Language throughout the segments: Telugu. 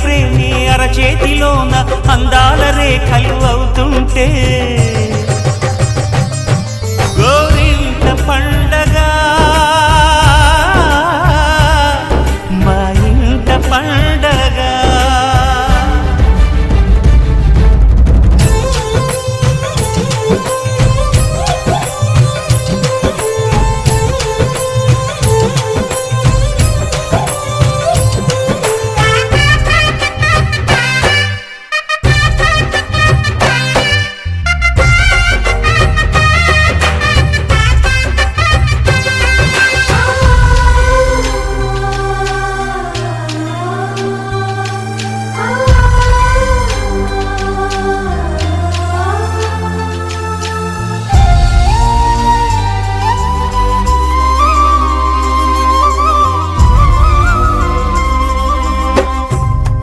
ప్రేమి అరచేతిలోన అందాల రేఖలు అవుతుంటే గోరింట పండగ మా ఇంట పండగ.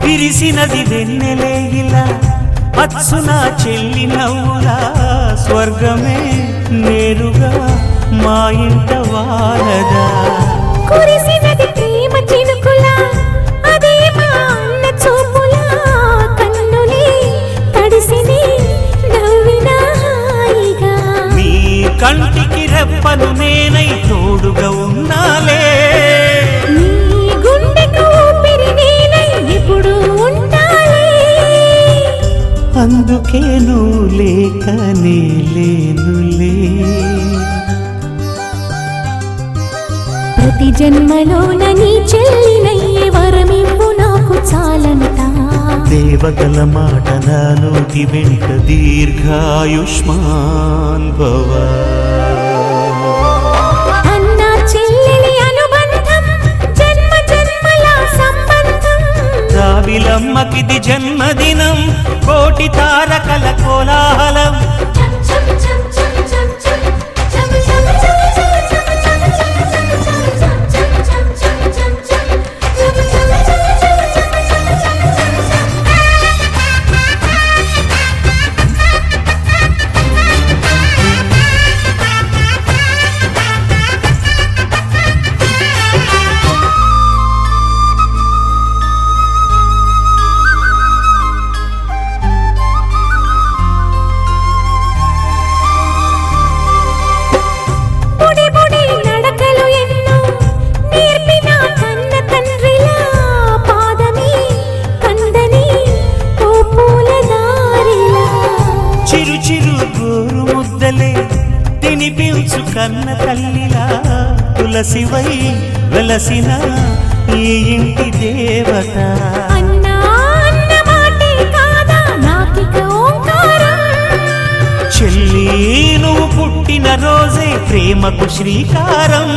విరిసినది వెన్నెలే ఇలా అచ్చున చెల్లి నవ్వులా స్వర్గమే నేరుగా మా ఇంట వారదా. కురిసినది ప్రేమ చినుకులా అదే మా అన్న చూపులా కన్నులే తడిసిని నవ్వినా హాయిగా. నీ కంటికి రెప్పను నేనై తోడుగా ఉన్నాలే, అందుకే నువ్వు లేకనే లేనులే. ప్రతి జన్మలోన నీ చెల్లినయ్యే వరమివ్వు నాకు చాలంట. దేవతల మాట నా నోటి వెంట దీర్ఘాయుష్మాన్ భవ. అన్నా చెల్లెలి అనుబంధం జన్మ జన్మల సంబంధం. రావిలమ్మకిది జన్మదినం కోటి తారకల కోలాహలం. చిరు చిరు గోరు ముద్దలే తినిపించు కన్న తల్లిలా తులసివై వెలసిన ఈ ఇంటి దేవత. చెల్లి నువ్వు పుట్టిన రోజే ప్రేమకు శ్రీకారం.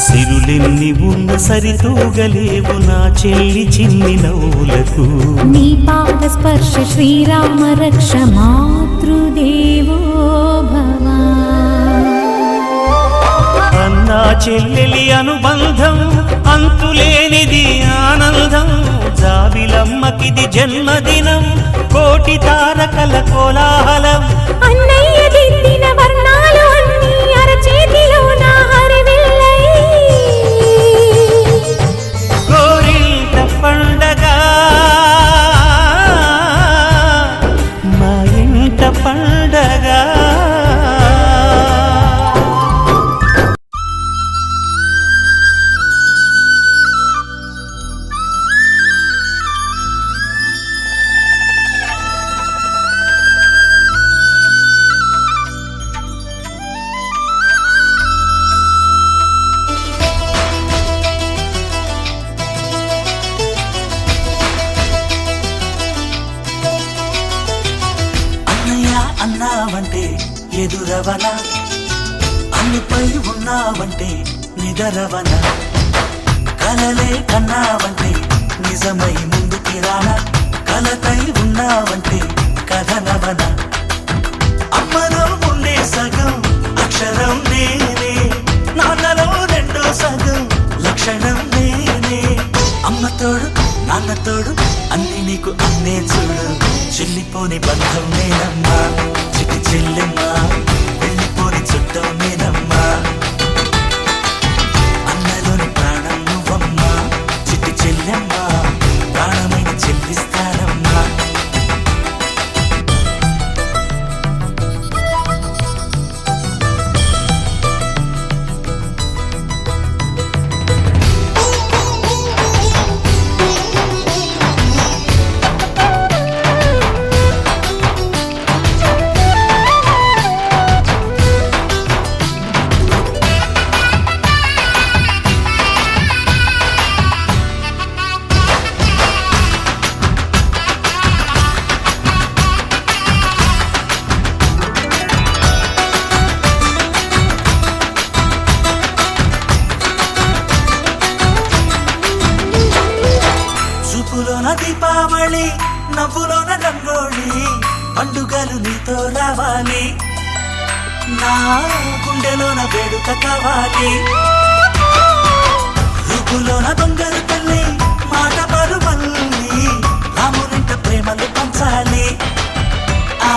సిరులెన్ని ఉన్న సరితూగలేవు నా చెల్లి చిన్ని నవ్వులకు. నీ పాద స్పర్శ శ్రీరామ రక్ష మాతృదేవో భవ. అన్నా చెల్లెలి అనుబంధం అంతులేనిది ఆనందం. జాబిలమ్మకిది జన్మదినం కోటి తారకల కోలాహలం. అన్నయ్య దిద్దిన వర్ణాలు అన్నీ అరచేతిలో నా హరివిల్లై. గోరింట పండగ మా ఇంట పండగ. అన్నావంటే ఎదురవన, అన్నిపై ఉన్నావంటే నిదరవన. కలలే కన్నావంటే నిజమై ముందుకి రానా, కలతై ఉన్నావంటే కథనవన. అమ్మలో ఉండే సగం అక్షరం నేనే, నాన్నలో రెండో సగం లక్షణం నేనే. అమ్మ తోడు నాన్న తోడు అన్ని నీకు అన్నే చూడు. చెల్లిపోని బంధం నేనమ్మా చిటి చెల్లెమ్మా, వెళ్ళిపోని దీపావళి నవ్వులోన రంగోళి పండుగలు నీతో రావాలి నా గుండెలోన వేడుక కావాలి రూపులోన బంగారు తల్లి మాట పరుమల్లి రామునింట ప్రేమలు పంచాలి ఆ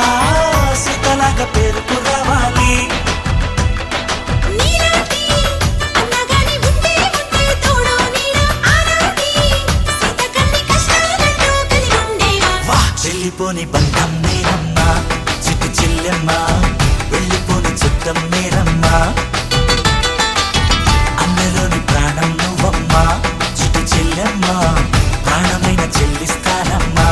సీతలాగా పేరుకు రావాలి వెళ్ళిపోని బంధం నేనమ్మా చిట్టి చెల్లెమ్మ వెళ్ళిపోని చుట్టం నేనమ్మా అన్నలోని ప్రాణం నువ్వమ్మా చిట్టి చెల్లెమ్మ ప్రాణమైన చెల్లిస్తానమ్మా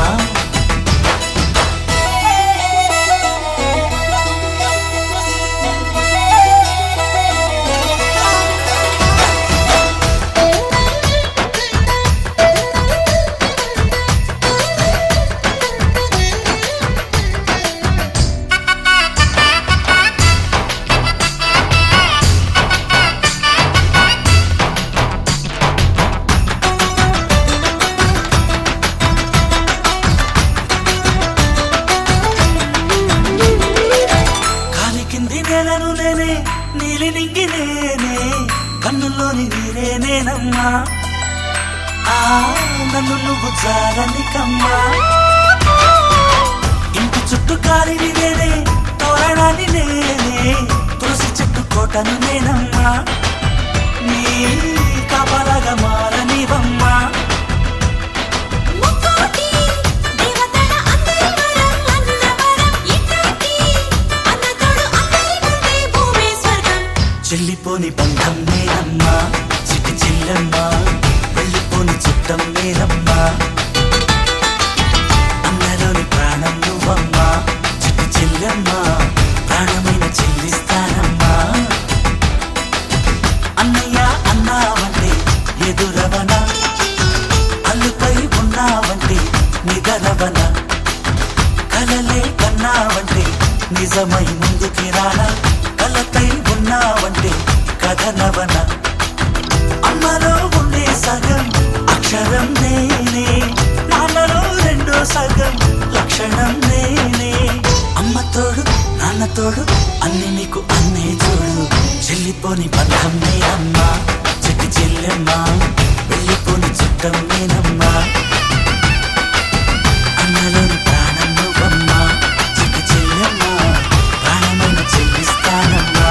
నీలి నింగి నేనే కన్నుల్లోని నీరే నేనమ్మా ఆ నన్ను నువ్వు జాలనికమ్మా ఇంటి చుట్టూ కాలిని నేనే తోరణాన్ని నేనే తులసి చెట్టు కోటను నేనమ్మా నీ కాపలాగా మారనివమ్మా చెల్లిపోని బంధం నేనమ్మా చిట్టి చెల్లెమ్మ వెళ్ళిపోని చుట్టం నేనమ్మా అన్నలోని ప్రాణం నువ్వమ్మా చిట్టి చెల్లెమ్మ ప్రాణమైన చెల్లిస్తానమ్మా అన్నయ్య అన్నావంటే ఎదురవన అల్లుపై ఉన్నావంటే నిదరవన కలలే కన్నావంటే నిజమై ముందుకి రానా కలతై ఉన్నావంటే కథనవన అమ్మలో ఉండే సగం అక్షరం నేనే నాన్నలో రెండో సగం లక్షణం నేనే అమ్మ తోడు నాన్న తోడు అన్ని నీకు అన్నే చూడు చెల్లిపోని బంధం నేనమ్మా చిట్టి చెల్లెమ్మ వెళ్ళిపోని చుట్టం నేనమ్మా అన్నలోని ప్రాణం నువ్వమ్మా చిట్టి చెల్లెమ్మ ప్రాణమైన చెల్లిస్తానమ్మా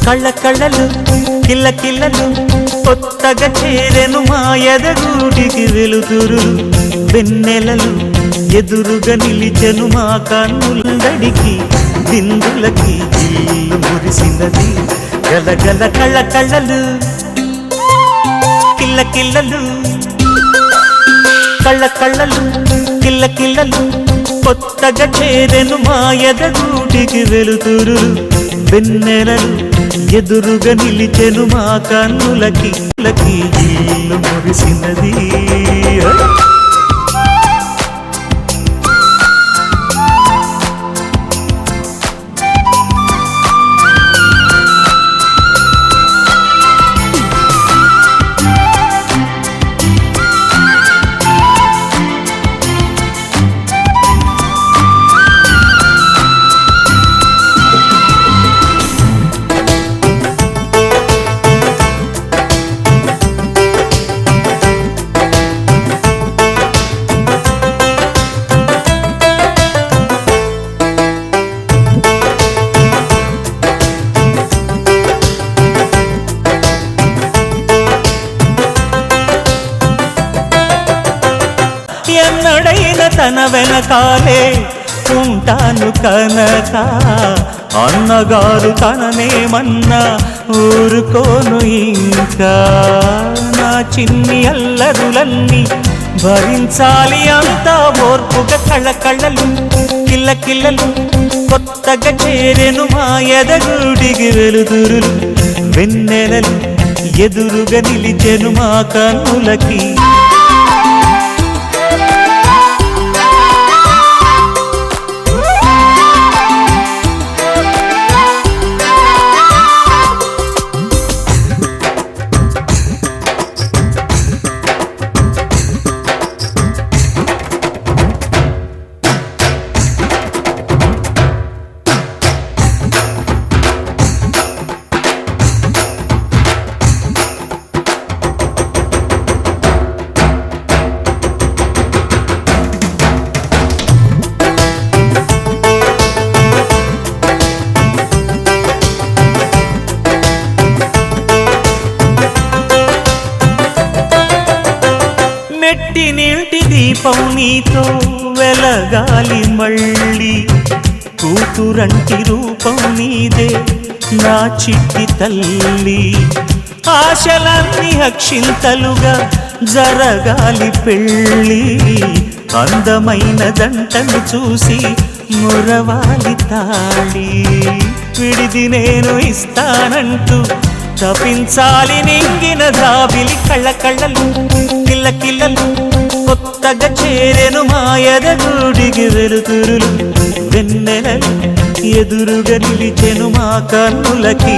కళ్ళ కళ్ళలు కిల్ల కిల్లలు కొత్తగా చేరెను మా ఎదగూటికి వెలుతురు వెన్నెలలు ఎదురుగా నిలిచెను మా కన్నులందడికి బిందులకి ఇల్లు మురిసినది గలగల కళ్ళ కళ్ళలు కిల్ల కిల్లలు కళ్ళ కళ్ళలు కిల్ల కిల్లలు కొత్తగా చేరెను మా ఎదగూటికి వెలుతురు వెన్నెలలు ఎదురుగా నిలిచెను మా కన్నులకి ఇల్లు మురిసినది ఎన్నడైన తన వెనకాలే ఉంటాను కనక అన్నగారు తననేమన్నా ఊరుకోను ఇంకా నా చిన్ని అల్లరులన్నీ భరించాలి అంతా ఓర్పుగా కళ్ళకళ్ళలు కిల్లకిల్లలు కొత్తగా చేరెను మా ఎదగుడికి వెలుతురులు వెన్నెలలు ఎదురుగా నిలిచెను మా కన్నులకి మెట్టి నీటి దీపం నీతో వెలగాలి మళ్ళీ కూతురంటి రూపం నీదే నా చిట్టి తల్లి ఆశలన్నీ అక్షింతలుగా జరగాలి పెళ్ళి అందమైన దంటను చూసి మురవాలి తాళి విడిది నేను ఇస్తానంటూ తపించాలి నింగిన దాబిలి కళ్ళకళ్ళలు కిల్లకిల్లలు కొత్తగా చేరెను మా ఎదగుడికి వెలుతురులు వెన్నెలలు ఎదురుగా నిలిచెను మా కన్నులకి